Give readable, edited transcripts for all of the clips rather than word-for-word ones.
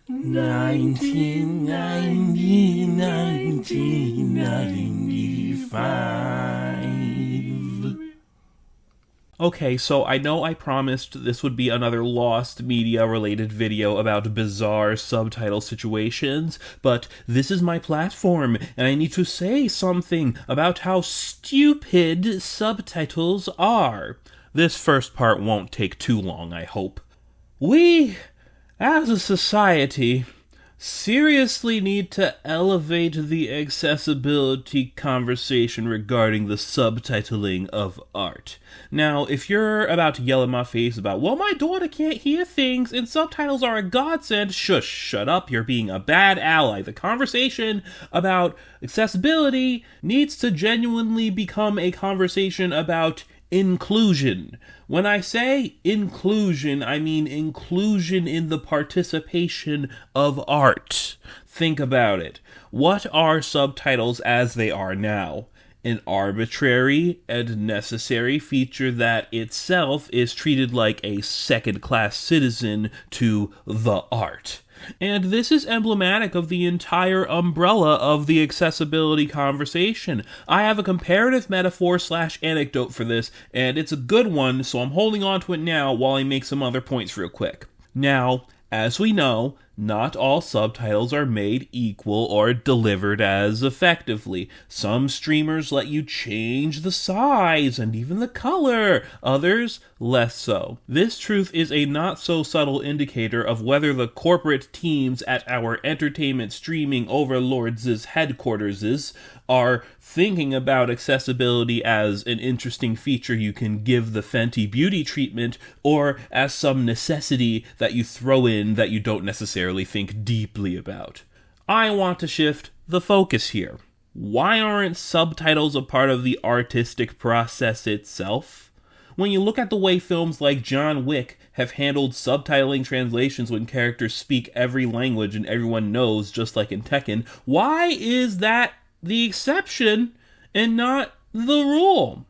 1995. Okay, so I know I promised this would be another lost media-related video about bizarre subtitle situations, but this is my platform, and I need to say something about how stupid subtitles are. This first part won't take too long, I hope. We, as a society, seriously need to elevate the accessibility conversation regarding the subtitling of art. Now, if you're about to yell in my face about, well, my daughter can't hear things and subtitles are a godsend, shut up, you're being a bad ally. The conversation about accessibility needs to genuinely become a conversation about inclusion. When I say inclusion, I mean inclusion in the participation of art. Think about it. What are subtitles as they are now? An arbitrary and necessary feature that itself is treated like a second-class citizen to the art. And this is emblematic of the entire umbrella of the accessibility conversation. I have a comparative metaphor/anecdote for this, and it's a good one, so I'm holding on to it now while I make some other points real quick. Now, as we know, not all subtitles are made equal or delivered as effectively. Some streamers let you change the size and even the color, others less so. This truth is a not so subtle indicator of whether the corporate teams at our entertainment streaming overlords' headquarters are thinking about accessibility as an interesting feature you can give the Fenty beauty treatment, or as some necessity that you throw in that you don't necessarily think deeply about. I want to shift the focus here. Why aren't subtitles a part of the artistic process itself? When you look at the way films like John Wick have handled subtitling translations when characters speak every language and everyone knows, just like in Tekken, why is that the exception and not the rule?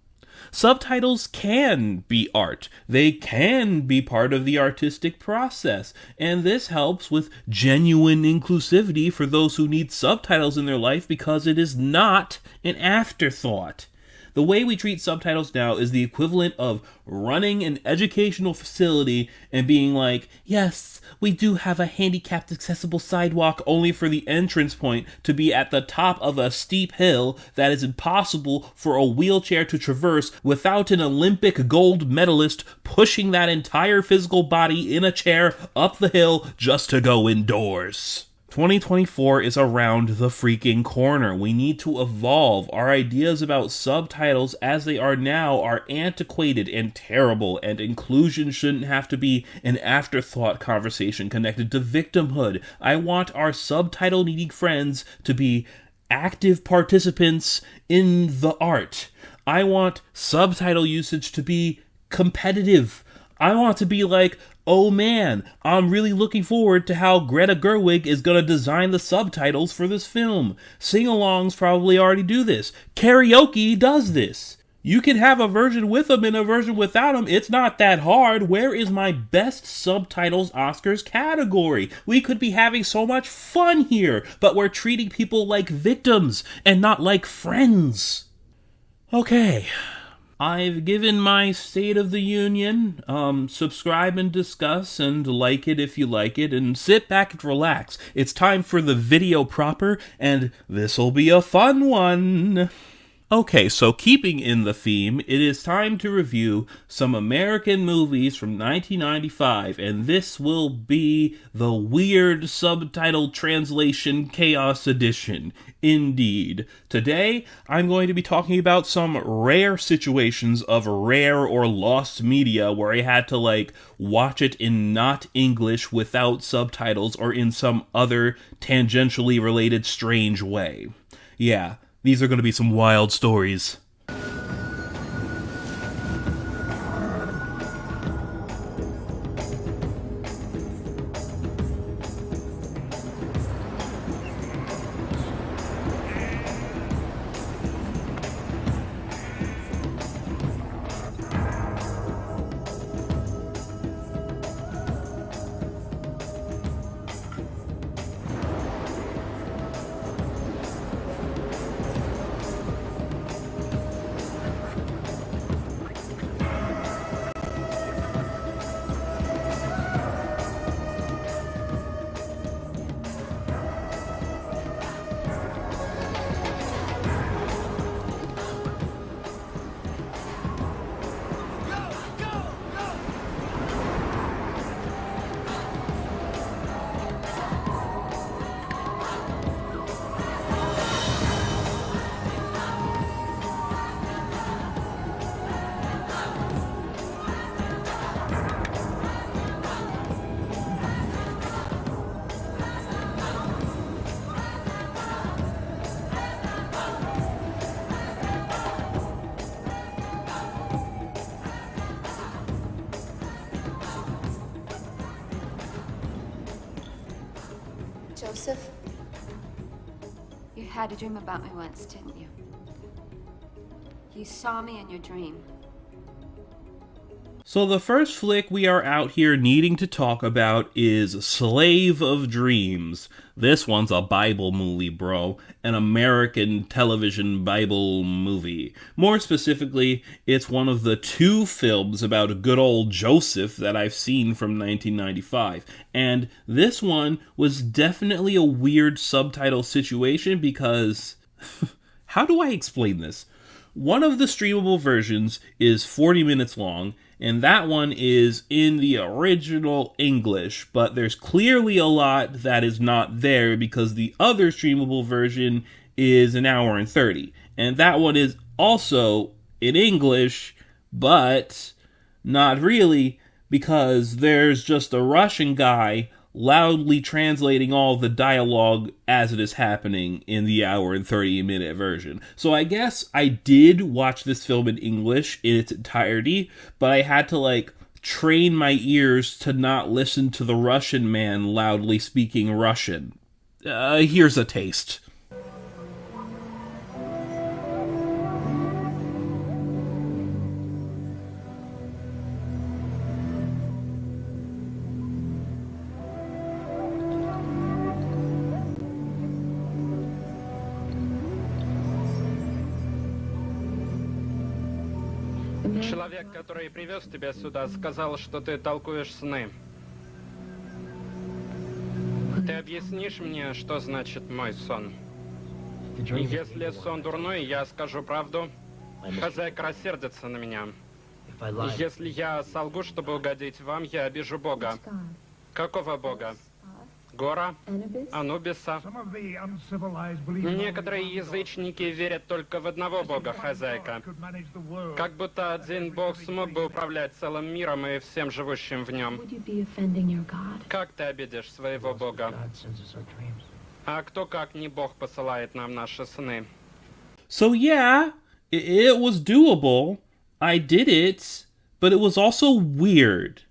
Subtitles can be art. They can be part of the artistic process, and this helps with genuine inclusivity for those who need subtitles in their life because it is not an afterthought. The way we treat subtitles now is the equivalent of running an educational facility and being like, yes, we do have a handicapped accessible sidewalk, only for the entrance point to be at the top of a steep hill that is impossible for a wheelchair to traverse without an Olympic gold medalist pushing that entire physical body in a chair up the hill just to go indoors. 2024 is around the freaking corner. We need to evolve. Our ideas about subtitles as they are now are antiquated and terrible, and inclusion shouldn't have to be an afterthought conversation connected to victimhood. I want our subtitle-needing friends to be active participants in the art. I want subtitle usage to be competitive. I want to be like, oh man, I'm really looking forward to how Greta Gerwig is going to design the subtitles for this film. Sing-alongs probably already do this. Karaoke does this. You can have a version with them and a version without them. It's not that hard. Where is my best subtitles Oscars category? We could be having so much fun here, but we're treating people like victims and not like friends. Okay. I've given my State of the Union. Subscribe and discuss, and like it if you like it, and sit back and relax. It's time for the video proper, and this'll be a fun one. Okay, so keeping in the theme, it is time to review some American movies from 1995, and this will be the Weird Subtitle Translation Chaos Edition. Indeed. Today, I'm going to be talking about some rare situations of rare or lost media where I had to, watch it in not English without subtitles or in some other tangentially related strange way. Yeah. These are going to be some wild stories. Joseph, you had a dream about me once, didn't you? You saw me in your dream. So the first flick we are out here needing to talk about is Slave of Dreams. This one's a Bible movie, bro. An American television Bible movie. More specifically, it's one of the 2 films about good old Joseph that I've seen from 1995. And this one was definitely a weird subtitle situation because... how do I explain this? One of the streamable versions is 40 minutes long, and that one is in the original English, but there's clearly a lot that is not there because the other streamable version is an hour and 30. And that one is also in English, but not really, because there's just a Russian guy loudly translating all the dialogue as it is happening in the hour and 30-minute version. So I guess I did watch this film in English in its entirety, but I had to, train my ears to not listen to the Russian man loudly speaking Russian. Here's a taste. Человек, который привез тебя сюда, сказал, что ты толкуешь сны. Ты объяснишь мне, что значит мой сон? Если сон дурной, я скажу правду. Хозяйка рассердится на меня. Если я солгу, чтобы угодить вам, я обижу Бога. Какого Бога? Гора? Анубиса? Некоторые язычники верят только в одного Бога, хозяйка. Как будто один Бог смог бы управлять целым миром и всем живущим в нем. Как ты обидишь своего Бога? А кто, как не Бог, посылает нам наши сны? So yeah, it was doable. I did it, but it was also weird.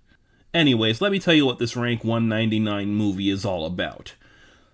Anyways, let me tell you what this Rank 199 movie is all about.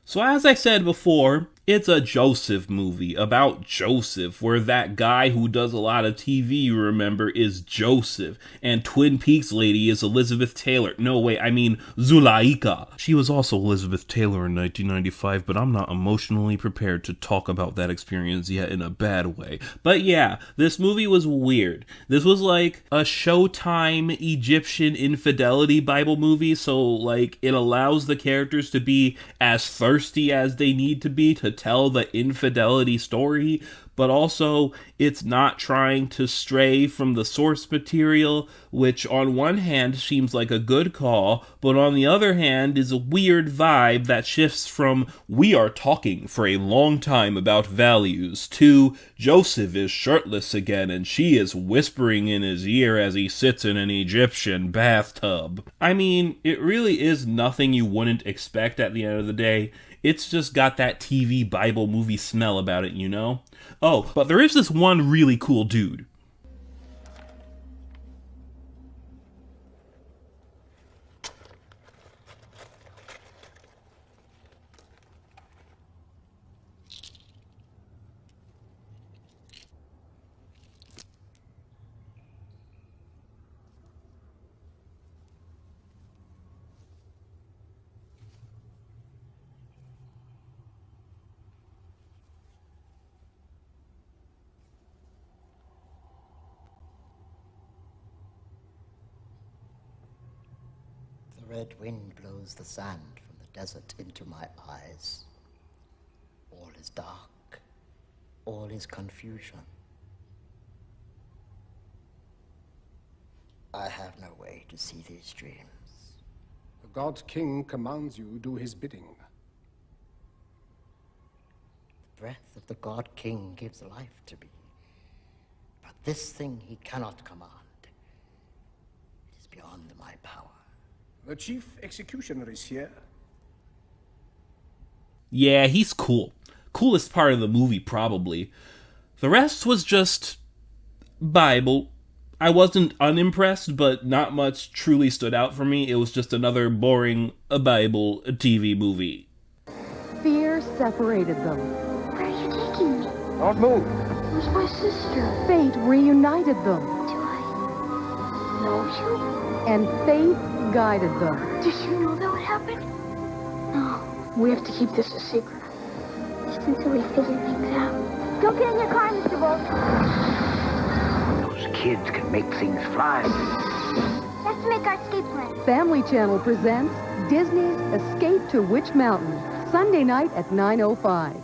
So as I said before, it's a Joseph movie about Joseph, where that guy who does a lot of TV, you remember, is Joseph, and Twin Peaks lady is Elizabeth Taylor. No, wait, I mean Zulaika. She was also Elizabeth Taylor in 1995, but I'm not emotionally prepared to talk about that experience yet in a bad way. But yeah, this movie was weird. This was like a Showtime Egyptian infidelity Bible movie, so it allows the characters to be as thirsty as they need to be to tell the infidelity story, but also it's not trying to stray from the source material, which on one hand seems like a good call, but on the other hand is a weird vibe that shifts from we are talking for a long time about values to Joseph is shirtless again and she is whispering in his ear as he sits in an Egyptian bathtub. I mean, it really is nothing you wouldn't expect at the end of the day. It's just got that TV Bible movie smell about it, you know? Oh, but there is this one really cool dude. The red wind blows the sand from the desert into my eyes. All is dark. All is confusion. I have no way to see these dreams. The God King commands you do his bidding. The breath of the God King gives life to me. But this thing he cannot command. It is beyond my power. The chief executioner is here. Yeah, he's cool. Coolest part of the movie, probably. The rest was just Bible. I wasn't unimpressed, but not much truly stood out for me. It was just another boring Bible TV movie. Fear separated them. Where are you taking me? Don't move. Where's my sister? Fate reunited them. Do I know you? And faith guided them. Did you know that would happen? No. We have to keep this a secret. Just until we figure things out. Go get in your car, Mr. Wolf. Those kids can make things fly. Let's make our escape plan. Family Channel presents Disney's Escape to Witch Mountain, Sunday night at 9:05.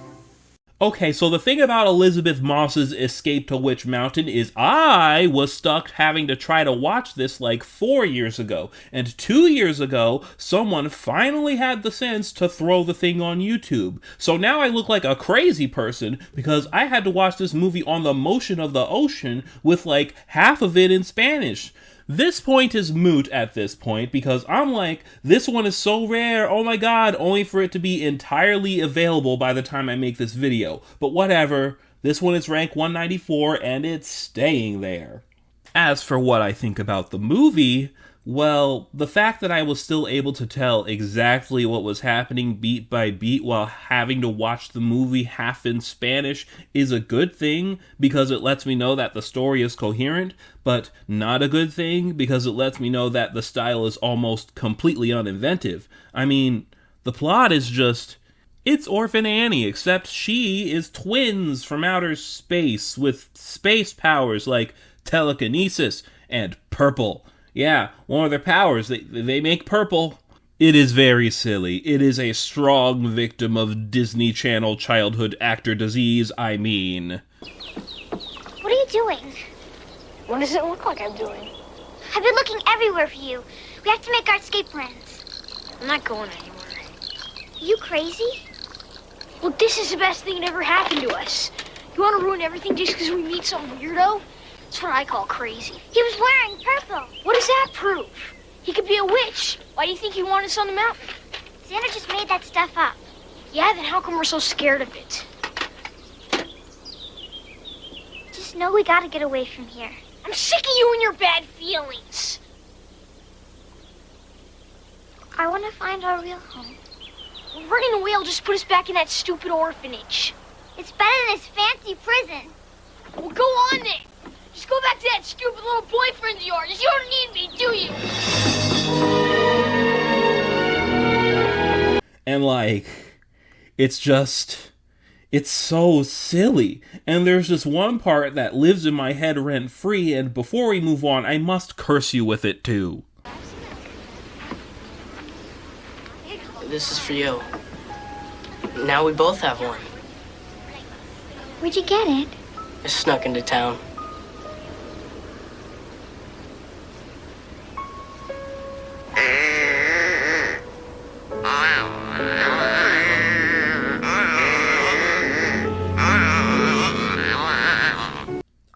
Okay, so the thing about Elizabeth Moss's Escape to Witch Mountain is I was stuck having to try to watch this like 4 years ago, and 2 years ago, someone finally had the sense to throw the thing on YouTube. So now I look like a crazy person because I had to watch this movie on the motion of the ocean with like half of it in Spanish. This point is moot at this point because I'm like, this one is so rare, oh my god, only for it to be entirely available by the time I make this video. But whatever, this one is rank 194 and it's staying there. As for what I think about the movie, well, the fact that I was still able to tell exactly what was happening beat by beat while having to watch the movie half in Spanish is a good thing because it lets me know that the story is coherent, but not a good thing because it lets me know that the style is almost completely uninventive. I mean, the plot is just, it's Orphan Annie, except she is twins from outer space with space powers like telekinesis and purple. Yeah, one of their powers, they make purple. It is very silly. It is a strong victim of Disney Channel childhood actor disease, I mean. What are you doing? What does it look like I'm doing? I've been looking everywhere for you. We have to make our escape plans. I'm not going anywhere. Are you crazy? Well, this is the best thing that ever happened to us. You want to ruin everything just because we meet some weirdo? That's what I call crazy. He was wearing purple. What does that prove? He could be a witch. Why do you think he wanted us on the mountain? Xander just made that stuff up. Yeah, then how come we're so scared of it? Just know we gotta get away from here. I'm sick of you and your bad feelings. I want to find our real home. Running away will just put us back in that stupid orphanage. It's better than this fancy prison. Well, go on then. Just go back to that stupid little boyfriend of yours. You don't need me, do you? And like, it's so silly. And there's this one part that lives in my head rent-free, and before we move on, I must curse you with it too. This is for you. Now we both have one. Where'd you get it? I snuck into town.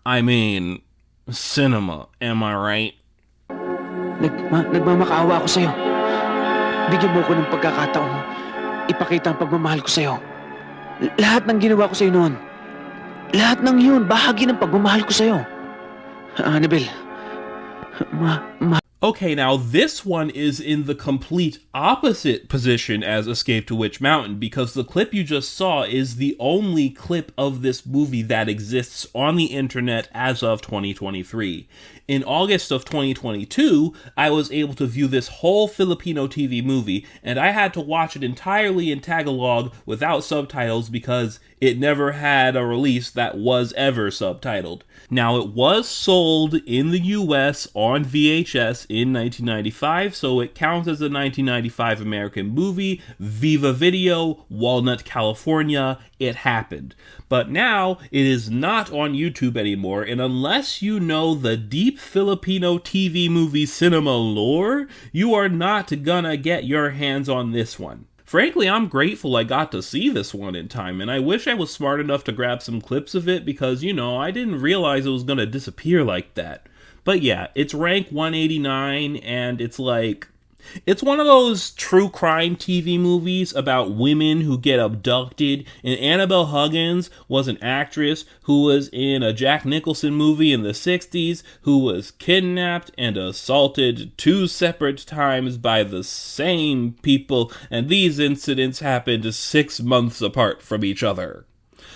I mean, cinema, am I right? Nagmamakaawa ako sa'yo. Bigyan mo ko ng pagkakataon. Ipakita ang pagmamahal ko sa'yo. Lahat ng ginawa ko sa'yo noon. Lahat ng yun, bahagi ng pagmamahal ko sa'yo. Annabelle, Okay, now this one is in the complete opposite position as Escape to Witch Mountain because the clip you just saw is the only clip of this movie that exists on the internet as of 2023. In August of 2022, I was able to view this whole Filipino TV movie, and I had to watch it entirely in Tagalog without subtitles because it never had a release that was ever subtitled. Now, it was sold in the US on VHS in 1995, so it counts as a 1995 American movie. Viva Video, Walnut, California, it happened. But now, it is not on YouTube anymore, and unless you know the deep Filipino TV movie cinema lore, you are not gonna get your hands on this one. Frankly, I'm grateful I got to see this one in time, and I wish I was smart enough to grab some clips of it because, I didn't realize it was gonna disappear like that. But yeah, it's rank 189, and it's like, It's one of those true crime TV movies about women who get abducted, and Annabelle Huggins was an actress who was in a Jack Nicholson movie in the 60s who was kidnapped and assaulted 2 separate times by the same people, and these incidents happened 6 months apart from each other.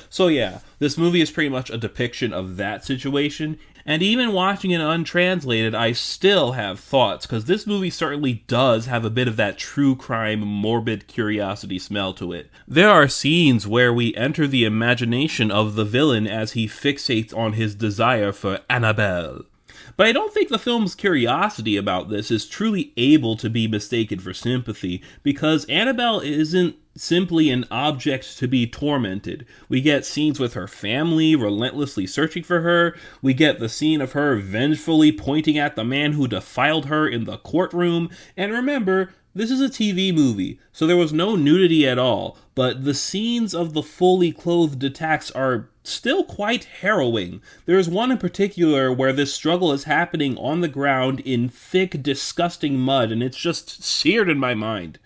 So yeah, this movie is pretty much a depiction of that situation, and even watching it untranslated, I still have thoughts, because this movie certainly does have a bit of that true crime, morbid curiosity smell to it. There are scenes where we enter the imagination of the villain as he fixates on his desire for Annabelle. But I don't think the film's curiosity about this is truly able to be mistaken for sympathy, because Annabelle isn't simply an object to be tormented. We get scenes with her family relentlessly searching for her. We get the scene of her vengefully pointing at the man who defiled her in the courtroom. And remember, this is a TV movie, so there was no nudity at all, but the scenes of the fully clothed attacks are still quite harrowing. There's one in particular where this struggle is happening on the ground in thick, disgusting mud, and it's just seared in my mind.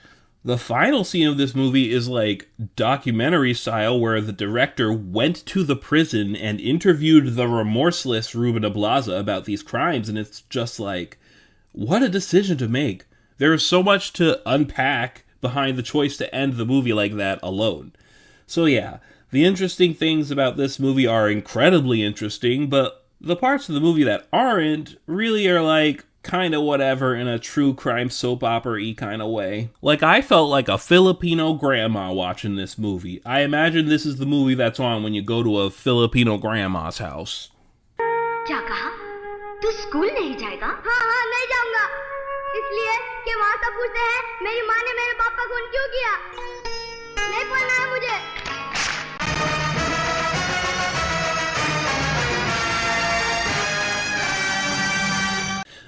The final scene of this movie is like documentary style, where the director went to the prison and interviewed the remorseless Ruben Ablaza about these crimes, and it's just like, what a decision to make. There is so much to unpack behind the choice to end the movie like that alone. So yeah, the interesting things about this movie are incredibly interesting, but the parts of the movie that aren't really are like, kind of whatever in a true crime soap opera-y kind of way. Like, I felt like a Filipino grandma watching this movie. I imagine this is the movie that's on when you go to a Filipino grandma's house. क्या कहा? तू school नहीं जाएगा? हाँ हाँ नहीं जाऊंगा. इसलिए कि वहाँ सब पूछते हैं मेरी माँ ने मेरे पापा को क्यों किया? नहीं पढ़ना है मुझे.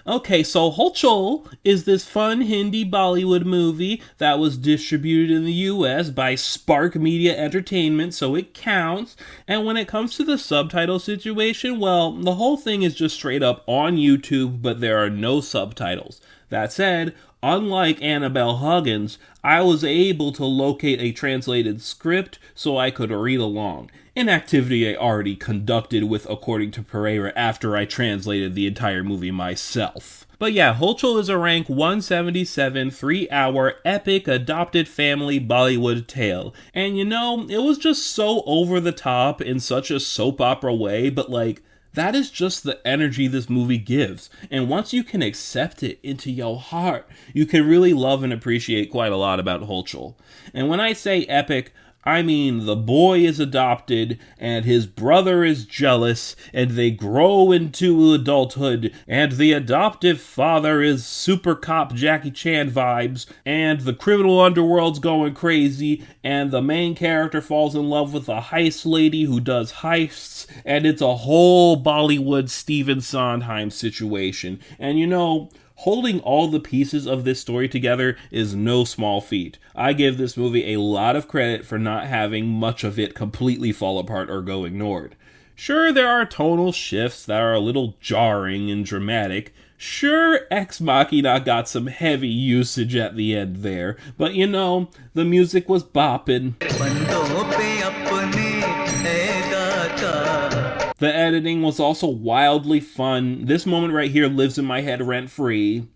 Okay, so Hulchul is this fun Hindi Bollywood movie that was distributed in the US by Spark Media Entertainment, so it counts. And when it comes to the subtitle situation, well, the whole thing is just straight up on YouTube, but there are no subtitles. That said, unlike Annabelle Huggins, I was able to locate a translated script so I could read along. An activity I already conducted with According to Pereira after I translated the entire movie myself. But yeah, Hulchul is a rank 177 3-hour epic adopted family Bollywood tale. And you know, it was just so over the top in such a soap opera way, but like, that is just the energy this movie gives. And once you can accept it into your heart, you can really love and appreciate quite a lot about Hulchul. And when I say epic, I mean the boy is adopted, and his brother is jealous, and they grow into adulthood, and the adoptive father is super cop Jackie Chan vibes, and the criminal underworld's going crazy, and the main character falls in love with a heist lady who does heists, and it's a whole Bollywood Stephen Sondheim situation. And you know, holding all the pieces of this story together is no small feat. I give this movie a lot of credit for not having much of it completely fall apart or go ignored. Sure, there are tonal shifts that are a little jarring and dramatic. Sure, Ex Machina got some heavy usage at the end there, but you know, the music was bopping. The editing was also wildly fun. This moment right here lives in my head rent-free.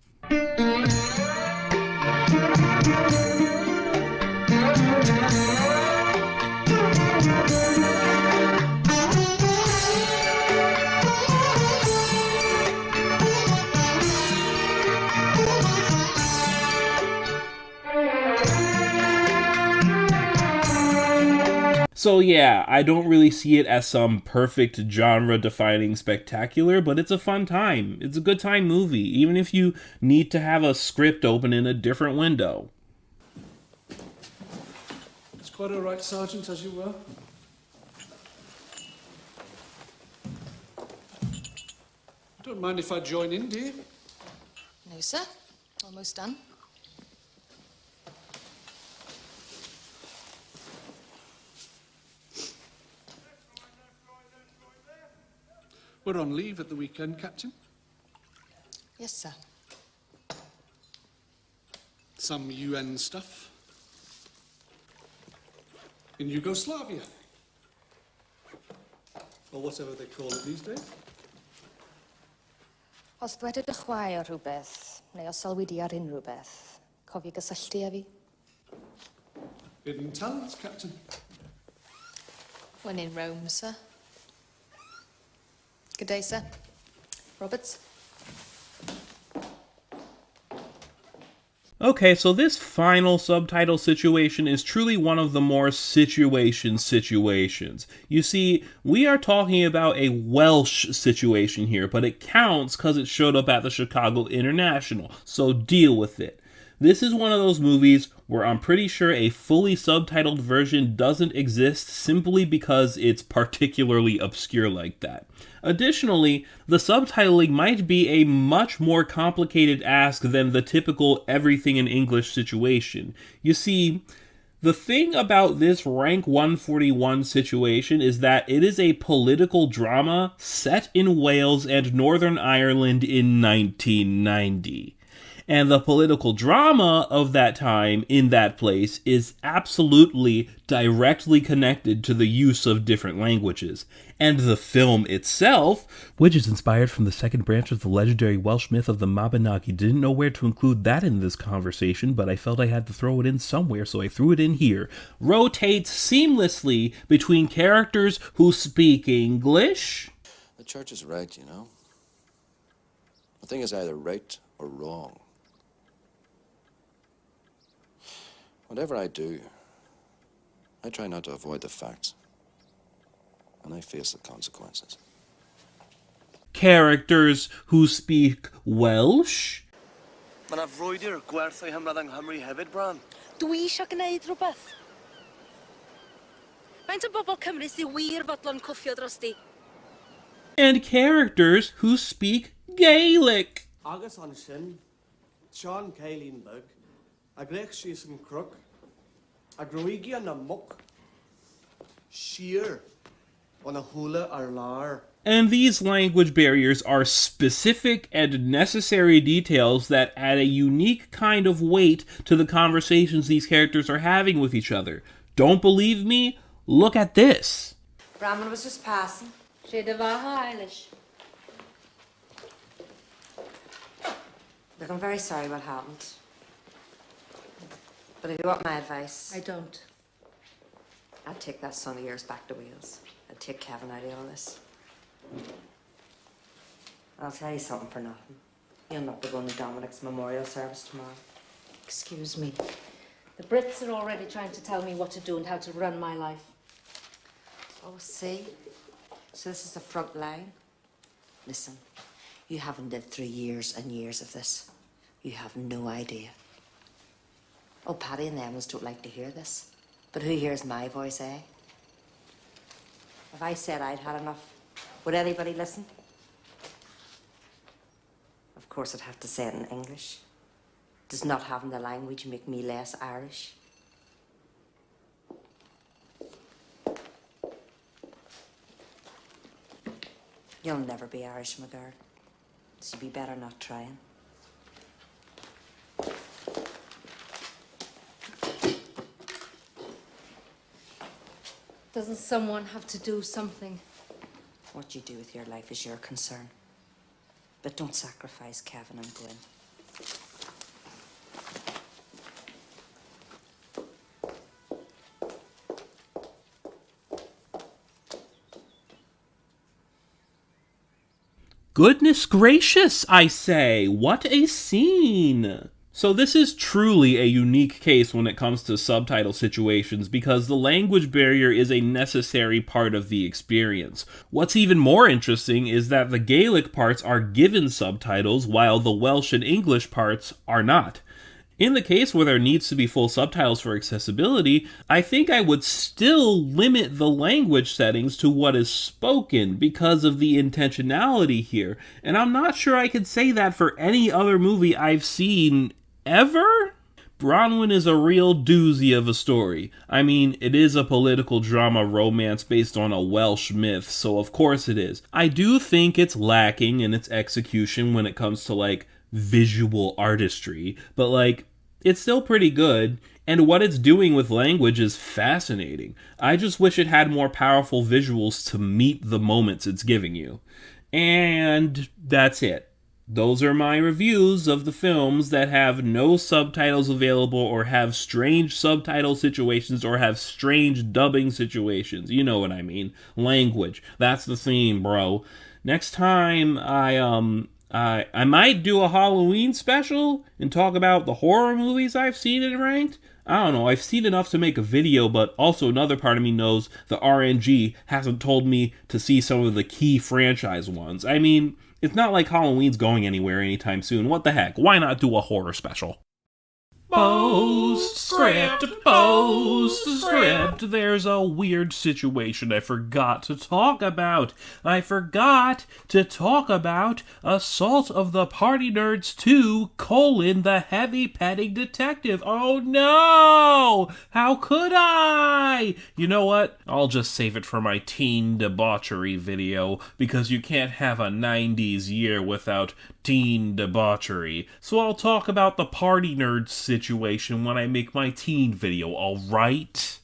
So yeah, I don't really see it as some perfect genre-defining spectacular, but it's a fun time. It's a good time movie, even if you need to have a script open in a different window. It's quite all right, Sergeant, as you were. Don't mind if I join in, do you? No, sir. Almost done. We're on leave at the weekend, Captain. Yes, sir. some UN stuff. In Yugoslavia. Or whatever they call it these days. Os dweda dy chwaer rhywbeth, neu os sylwidi ar unrhyw beth, cofio gysylltu â fi. Hidden talents, Captain. When in Rome, sir. Good day, sir. Roberts? Okay, so this final subtitle situation is truly one of the more situations. You see, we are talking about a Welsh situation here, but it counts because it showed up at the Chicago International, so deal with it. This is one of those movies where I'm pretty sure a fully subtitled version doesn't exist simply because it's particularly obscure like that. Additionally, the subtitling might be a much more complicated ask than the typical everything in English situation. You see, the thing about this rank 141 situation is that it is a political drama set in Wales and Northern Ireland in 1990. And the political drama of that time in that place is absolutely directly connected to the use of different languages. And the film itself, which is inspired from the second branch of the legendary Welsh myth of the Mabinogi, didn't know where to include that in this conversation, but I felt I had to throw it in somewhere, so I threw it in here, rotates seamlessly between characters who speak English. The church is right, you know. The thing is either right or wrong. Whatever I do, I try not to avoid the facts. And I face the consequences. Characters who speak Welsh. Mae 'na frwydr gwerth o'i hymladd yng Nghymru hefyd, Bran. Dwi eisiau gwneud rhywbeth. Faint o bobl Cymru sy'n wir fodlon cwffio drosti? And characters who speak Gaelic. Agus an sin, Sean Caileenberg, a grech she's in crook, a groigi an a muck, sheer, on a hula ar lar. And these language barriers are specific and necessary details that add a unique kind of weight to the conversations these characters are having with each other. Don't believe me? Look at this. Branwen was just passing. She had a Irish. Look, I'm very sorry what happened. But if you want my advice... I don't. I'd take that son of yours back to Wales. I'd take Kevin out of all this. I'll tell you something for nothing. You'll not be going to Dominic's memorial service tomorrow. Excuse me. The Brits are already trying to tell me what to do and how to run my life. Oh, see? So this is the front line? Listen, you haven't lived through years and years of this. You have no idea. Oh, Paddy and the Emmons don't like to hear this. But who hears my voice, eh? If I said I'd had enough, would anybody listen? Of course, I'd have to say it in English. Does not having the language make me less Irish? You'll never be Irish, my girl. So you'd be better not trying. Doesn't someone have to do something? What you do with your life is your concern. But don't sacrifice Kevin and Gwen. Goodness gracious, I say, what a scene! So this is truly a unique case when it comes to subtitle situations because the language barrier is a necessary part of the experience. What's even more interesting is that the Gaelic parts are given subtitles while the Welsh and English parts are not. In the case where there needs to be full subtitles for accessibility, I think I would still limit the language settings to what is spoken because of the intentionality here. And I'm not sure I could say that for any other movie I've seen ever? Branwen is a real doozy of a story. I mean, it is a political drama romance based on a Welsh myth, so of course it is. I do think it's lacking in its execution when it comes to, visual artistry, but, it's still pretty good, and what it's doing with language is fascinating. I just wish it had more powerful visuals to meet the moments it's giving you. And that's it. Those are my reviews of the films that have no subtitles available or have strange subtitle situations or have strange dubbing situations. You know what I mean. Language. That's the theme, bro. Next time, I might do a Halloween special and talk about the horror movies I've seen and ranked. I don't know, I've seen enough to make a video, but also another part of me knows the RNG hasn't told me to see some of the key franchise ones. I mean, it's not like Halloween's going anywhere anytime soon. What the heck? Why not do a horror special? Postscript. There's a weird situation I forgot to talk about. I forgot to talk about Assault of the Party Nerds 2, the heavy petting detective. Oh no! How could I? You know what? I'll just save it for my teen debauchery video, because you can't have a 90s year without teen debauchery. So I'll talk about the Party Nerds situation when I make my teen video, alright?